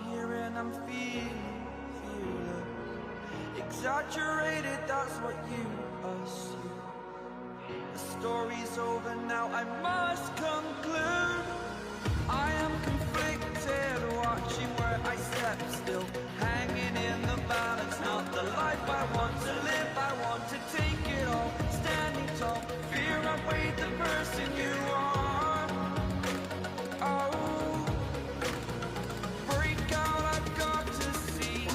here and I'm feeling fearless. Exaggerated, that's what you assume. The story's over now, I must conclude. I am conflicted, watching where I step still, hanging in the balance, not the life I want to live. I want to take it all, standing tall, fear outweighed the person you are. Oh, break out, I've got to see.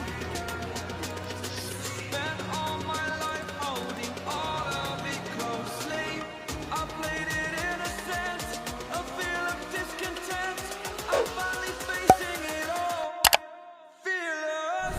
Spent all my life holding all of it closely. I played it innocent, a feel of discontent. I'm finally facing it all, fearless.